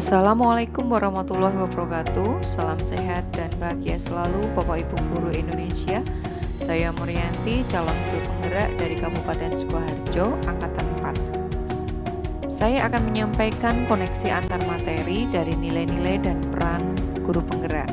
Assalamualaikum warahmatullahi wabarakatuh. Salam sehat dan bahagia selalu Bapak Ibu Guru Indonesia. Saya Murianti, calon guru penggerak dari Kabupaten Sukoharjo, Angkatan 4. Saya akan menyampaikan koneksi antar materi dari nilai-nilai dan peran guru penggerak.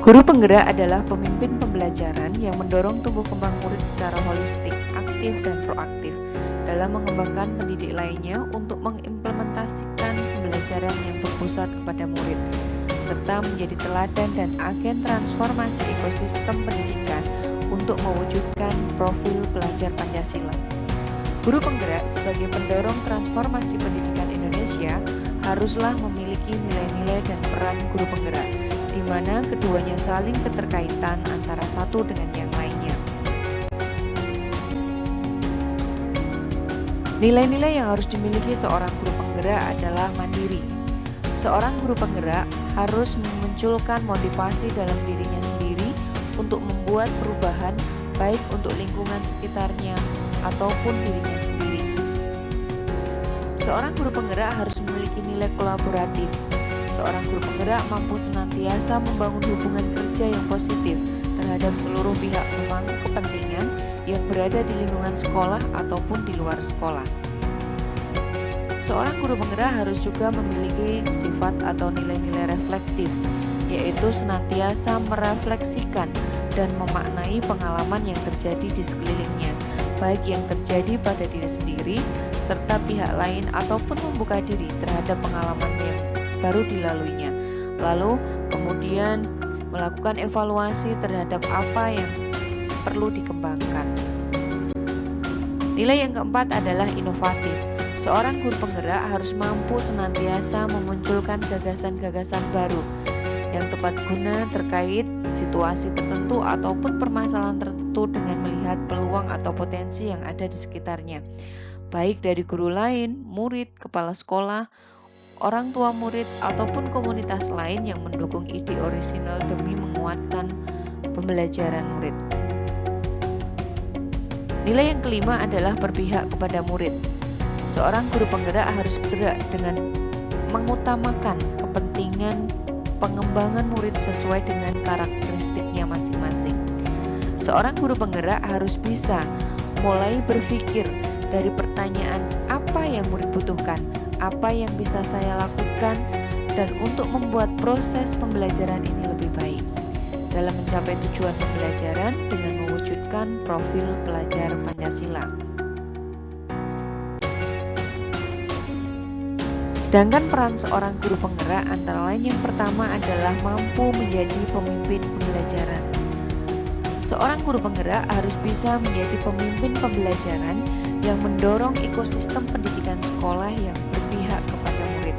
Guru penggerak adalah pemimpin pembelajaran yang mendorong tumbuh kembang murid secara holistik, aktif, dan proaktif dalam mengembangkan pendidik lainnya untuk mengimplementasikan pembelajaran yang berpusat kepada murid, serta menjadi teladan dan agen transformasi ekosistem pendidikan untuk mewujudkan profil pelajar Pancasila. Guru penggerak sebagai pendorong transformasi pendidikan Indonesia haruslah memiliki nilai-nilai dan peran guru penggerak, di mana keduanya saling keterkaitan antara satu dengan yang lainnya. Nilai-nilai yang harus dimiliki seorang guru penggerak adalah mandiri. Seorang guru penggerak harus memunculkan motivasi dalam dirinya sendiri untuk membuat perubahan baik untuk lingkungan sekitarnya ataupun dirinya sendiri. Seorang guru penggerak harus memiliki nilai kolaboratif. Seorang guru penggerak mampu senantiasa membangun hubungan kerja yang positif terhadap seluruh pihak pemangku kepentingan yang berada di lingkungan sekolah ataupun di luar sekolah. Seorang guru penggerak harus juga memiliki sifat atau nilai-nilai reflektif, yaitu senantiasa merefleksikan dan memaknai pengalaman yang terjadi di sekelilingnya, baik yang terjadi pada diri sendiri serta pihak lain ataupun membuka diri terhadap pengalaman yang baru dilaluinya, lalu kemudian melakukan evaluasi terhadap apa yang perlu dikembangkan. Nilai yang keempat adalah inovatif. Seorang guru penggerak harus mampu senantiasa memunculkan gagasan-gagasan baru yang tepat guna terkait situasi tertentu ataupun permasalahan tertentu dengan melihat peluang atau potensi yang ada di sekitarnya, baik dari guru lain, murid, kepala sekolah, orang tua murid, ataupun komunitas lain yang mendukung ide orisinal demi menguatkan pembelajaran murid. Nilai yang kelima adalah berpihak kepada murid. Seorang guru penggerak harus bergerak dengan mengutamakan kepentingan pengembangan murid sesuai dengan karakteristiknya masing-masing. Seorang guru penggerak harus bisa mulai berpikir dari pertanyaan apa yang murid butuhkan, apa yang bisa saya lakukan, dan untuk membuat proses pembelajaran ini lebih baik dalam mencapai tujuan pembelajaran dengan mewujudkan profil pelajar Pancasila. Sedangkan peran seorang guru penggerak antara lain yang pertama adalah mampu menjadi pemimpin pembelajaran. Seorang guru penggerak harus bisa menjadi pemimpin pembelajaran yang mendorong ekosistem pendidikan sekolah yang berpihak kepada murid.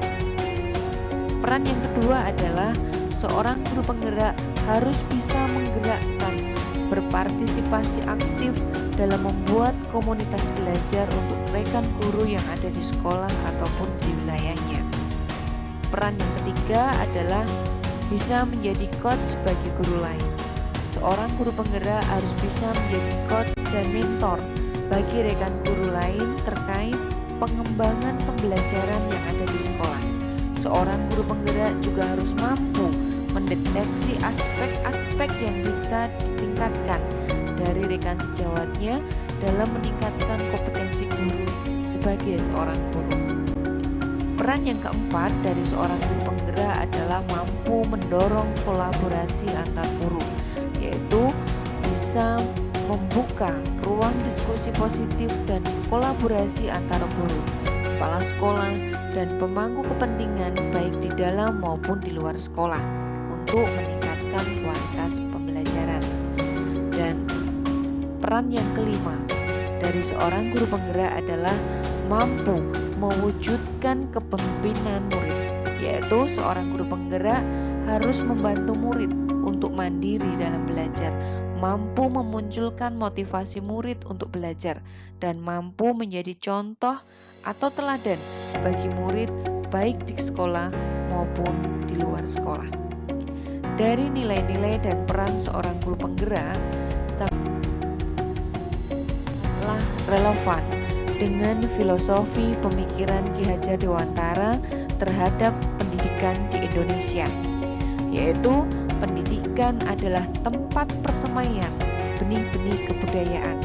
Peran yang kedua adalah seorang guru penggerak harus bisa menggerakkan, berpartisipasi aktif dalam membuat komunitas belajar untuk rekan guru yang ada di sekolah ataupun di wilayahnya. Peran yang ketiga adalah bisa menjadi coach bagi guru lain. Seorang guru penggerak harus bisa menjadi coach dan mentor bagi rekan guru lain terkait pengembangan pembelajaran yang ada di sekolah. Seorang guru penggerak juga harus mampu mendeteksi aspek-aspek yang bisa ditingkatkan dari rekan sejawatnya dalam meningkatkan kompetensi guru sebagai seorang guru. Peran yang keempat dari seorang guru penggerak adalah mampu mendorong kolaborasi antar guru, yaitu bisa membuka ruang diskusi positif dan kolaborasi antara guru, kepala sekolah, dan pemangku kepentingan baik di dalam maupun di luar sekolah untuk meningkatkan kualitas pembelajaran. Dan peran yang kelima dari seorang guru penggerak adalah mampu mewujudkan kepemimpinan murid, yaitu seorang guru penggerak harus membantu murid untuk mandiri dalam belajar, mampu memunculkan motivasi murid untuk belajar, dan mampu menjadi contoh atau teladan bagi murid baik di sekolah maupun di luar sekolah. Dari nilai-nilai dan peran seorang guru penggerak, adalah relevan dengan filosofi pemikiran Ki Hajar Dewantara terhadap pendidikan di Indonesia, yaitu pendidikan adalah tempat persemaian benih-benih kebudayaan.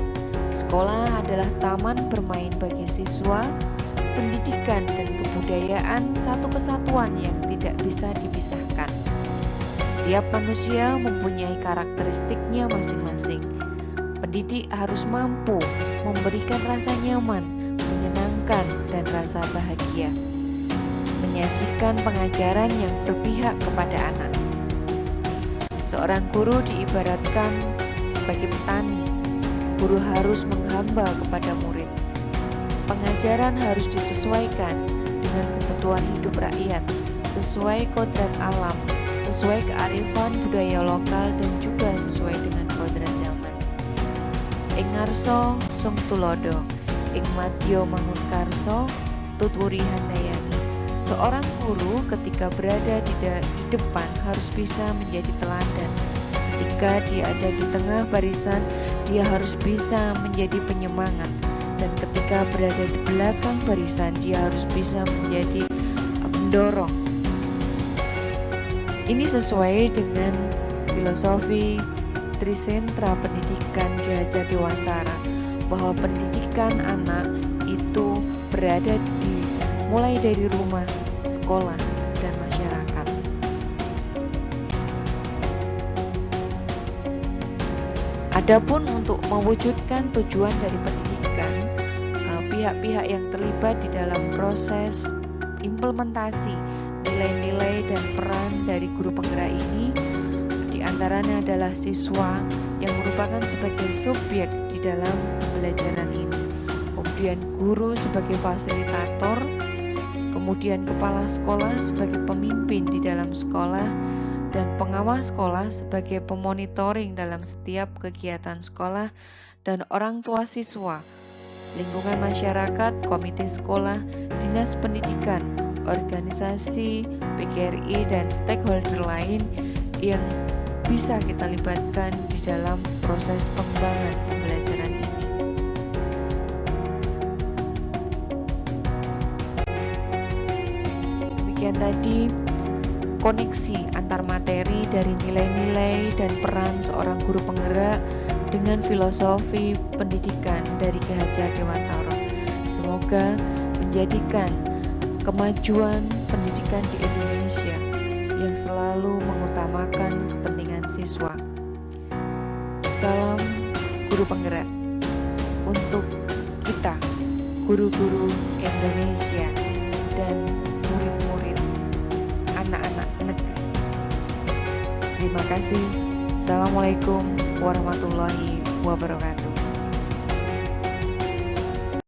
Sekolah adalah taman bermain bagi siswa. Pendidikan dan kebudayaan satu kesatuan yang tidak bisa dipisahkan. Setiap manusia mempunyai karakteristiknya masing-masing. Pendidik harus mampu memberikan rasa nyaman, menyenangkan, dan rasa bahagia. Menyajikan pengajaran yang berpihak kepada anak. Seorang guru diibaratkan sebagai petani. Guru harus menghamba kepada murid. Pengajaran harus disesuaikan dengan kebutuhan hidup rakyat, sesuai kodrat alam, sesuai kearifan budaya lokal, dan juga sesuai dengan kodrat zaman. Ing ngarsa sung tulodo, ing madya mangun karso, tuturi handayani. Seorang guru ketika berada di depan harus bisa menjadi teladan. Ketika dia ada di tengah barisan, dia harus bisa menjadi penyemangat. Dan ketika berada di belakang barisan, dia harus bisa menjadi pendorong. Ini sesuai dengan filosofi Trisentra Pendidikan Ki Hajar Dewantara, bahwa pendidikan anak itu berada mulai dari rumah, sekolah, dan masyarakat. Adapun untuk mewujudkan tujuan dari pendidikan, pihak-pihak yang terlibat di dalam proses implementasi nilai-nilai dan peran dari guru penggerak ini diantaranya adalah siswa yang merupakan sebagai subjek di dalam pembelajaran ini, kemudian guru sebagai fasilitator, kemudian kepala sekolah sebagai pemimpin di dalam sekolah, dan pengawas sekolah sebagai pemonitoring dalam setiap kegiatan sekolah, dan orang tua siswa, lingkungan masyarakat, komite sekolah, dinas pendidikan, organisasi, PGRI, dan stakeholder lain yang bisa kita libatkan di dalam proses pengembangan pembelajaran ini. Demikian tadi koneksi antar materi dari nilai-nilai dan peran seorang guru penggerak dengan filosofi pendidikan dari Ki Hajar Dewantara. Semoga menjadikan kemajuan pendidikan di Indonesia yang selalu mengutamakan kepentingan siswa. Salam guru penggerak untuk kita, guru-guru Indonesia dan murid-murid anak-anak negeri. Terima kasih. Assalamualaikum warahmatullahi wabarakatuh.